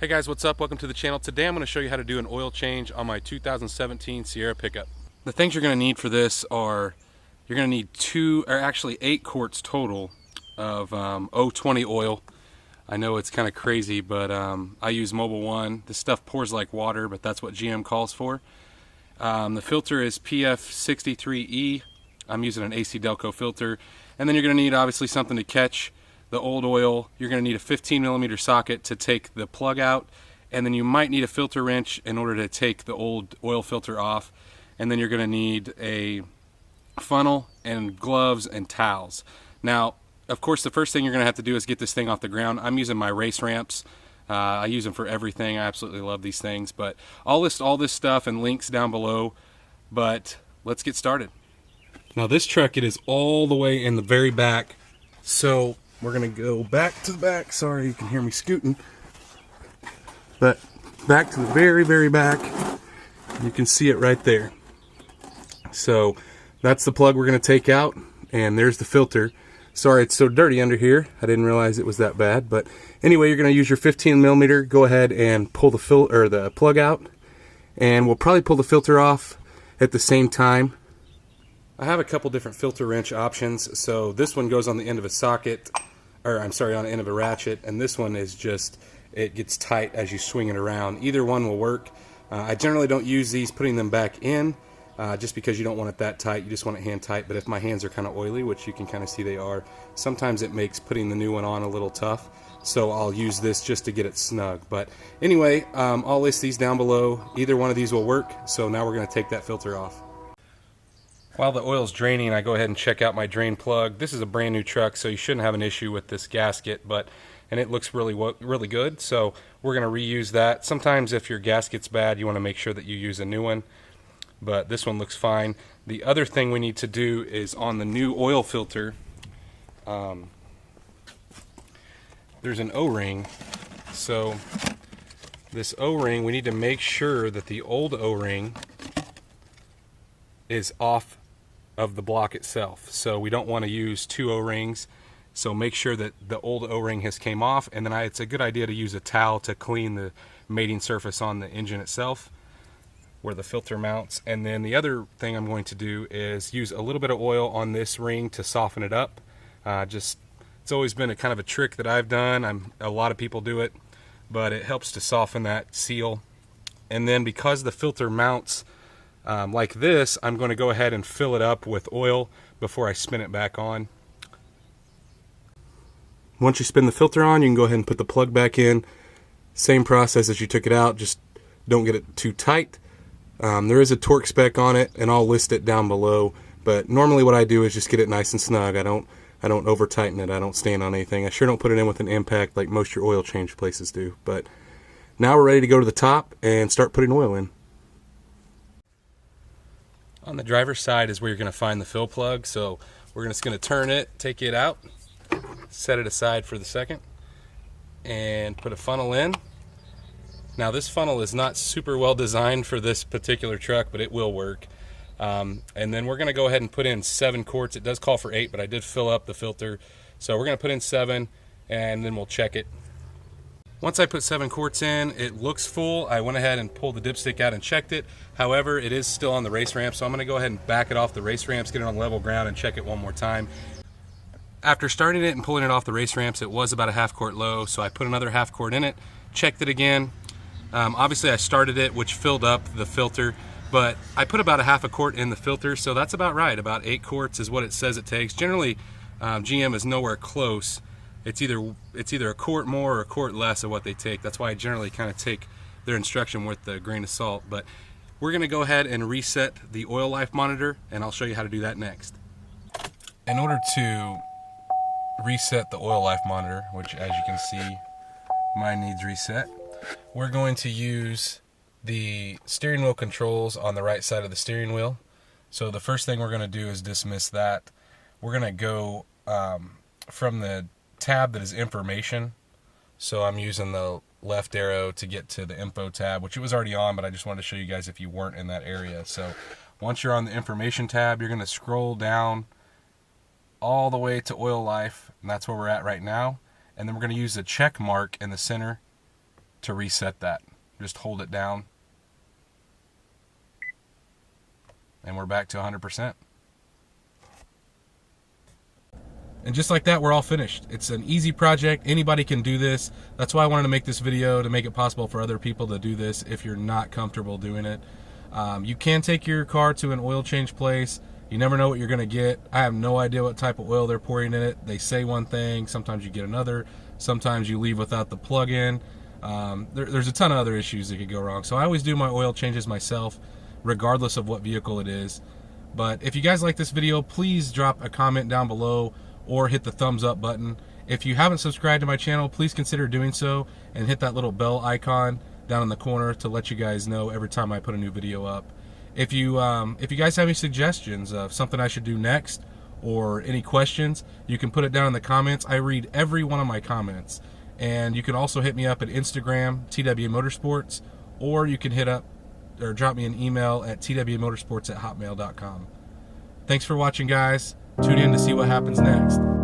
Hey guys, what's up? Welcome to the channel. Today I'm going to show you how to do an oil change on my 2017 Sierra pickup. The things you're going to need for this are, you're going to need 8 quarts total of 020 oil. I know it's kind of crazy, but I use Mobil 1. This stuff pours like water, but that's what GM calls for. The filter is PF63E. I'm using an AC Delco filter. And then you're going to need obviously something to catch the old oil. You're going to need a 15mm socket to take the plug out, and then you might need a filter wrench in order to take the old oil filter off, and then you're going to need a funnel and gloves and towels. Now, of course, the first thing you're going to have to do is get this thing off the ground. I'm using my race ramps. I use them for everything. I absolutely love these things, but I'll list all this stuff and links down below, but let's get started. Now this truck, it is all the way in the very back, so we're going to go back to the back. Sorry, you can hear me scooting. But back to the very, very back. You can see it right there. So that's the plug we're going to take out. And there's the filter. Sorry it's so dirty under here. I didn't realize it was that bad. But anyway, you're going to use your 15mm. Go ahead and pull the plug out. And we'll probably pull the filter off at the same time. I have a couple different filter wrench options. So this one goes on the end of a socket. On the end of a ratchet, and this one is just, it gets tight as you swing it around. Either one will work. I generally don't use these putting them back in, just because you don't want it that tight. You just want it hand tight, but if my hands are kind of oily, which you can kind of see they are, sometimes it makes putting the new one on a little tough, so I'll use this just to get it snug. But anyway, I'll list these down below. Either one of these will work, so now we're going to take that filter off. While the oil's draining, I go ahead and check out my drain plug. This is a brand new truck, so you shouldn't have an issue with this gasket, and it looks really good, so we're going to reuse that. Sometimes if your gasket's bad, you want to make sure that you use a new one, but this one looks fine. The other thing we need to do is on the new oil filter, there's an O-ring. So this O-ring, we need to make sure that the old O-ring is off of the block itself. So we don't want to use two O-rings, so make sure that the old O-ring has came off, and then it's a good idea to use a towel to clean the mating surface on the engine itself where the filter mounts. And then the other thing I'm going to do is use a little bit of oil on this ring to soften it up. It's always been a kind of a trick that I've done. A lot of people do it, but it helps to soften that seal. And then because the filter mounts like this, I'm going to go ahead and fill it up with oil before I spin it back on. Once you spin the filter on, you can go ahead and put the plug back in. Same process as you took it out, just don't get it too tight. There is a torque spec on it, and I'll list it down below, but normally what I do is just get it nice and snug. I don't over tighten it. I don't stand on anything. I sure don't put it in with an impact like most of your oil change places do. But now we're ready to go to the top and start putting oil in. On the driver's side is where you're going to find the fill plug, so we're just going to turn it, take it out, set it aside for the second, and put a funnel in. Now this funnel is not super well designed for this particular truck, but it will work. And then we're going to go ahead and put in 7 quarts. It does call for 8, but I did fill up the filter, so we're going to put in 7, and then we'll check it. Once I put 7 quarts in, it looks full. I went ahead and pulled the dipstick out and checked it. However, it is still on the race ramp, so I'm going to go ahead and back it off the race ramps, get it on level ground, and check it one more time. After starting it and pulling it off the race ramps, it was about a half quart low, so I put another half quart in it, checked it again. Obviously I started it, which filled up the filter, but I put about a half a quart in the filter, so that's about right. About 8 quarts is what it says it takes. Generally, GM is nowhere close. It's either a quart more or a quart less of what they take. That's why I generally kind of take their instruction with a grain of salt. But we're going to go ahead and reset the oil life monitor, and I'll show you how to do that next. In order to reset the oil life monitor, which as you can see, mine needs reset, we're going to use the steering wheel controls on the right side of the steering wheel. So the first thing we're going to do is dismiss that. We're going to go from the tab that is information, so I'm using the left arrow to get to the info tab, which it was already on, but I just wanted to show you guys if you weren't in that area. So once you're on the information tab, you're going to scroll down all the way to oil life, and that's where we're at right now. And then we're going to use the check mark in the center to reset that. Just hold it down and we're back to 100%. And just like that, we're all finished. It's an easy project. Anybody can do this. That's why I wanted to make this video, to make it possible for other people to do this if you're not comfortable doing it. You can take your car to an oil change place. You never know what you're going to get. I have no idea what type of oil they're pouring in it. They say one thing, sometimes you get another. Sometimes you leave without the plug-in. There's a ton of other issues that could go wrong. So I always do my oil changes myself, regardless of what vehicle it is. But if you guys like this video, please drop a comment down below or hit the thumbs up button. If you haven't subscribed to my channel, please consider doing so and hit that little bell icon down in the corner to let you guys know every time I put a new video up. If you guys have any suggestions of something I should do next or any questions, you can put it down in the comments. I read every one of my comments. And you can also hit me up at Instagram, TW Motorsports, or you can hit up or drop me an email at twmotorsports@hotmail.com. Thanks for watching, guys. Tune in to see what happens next.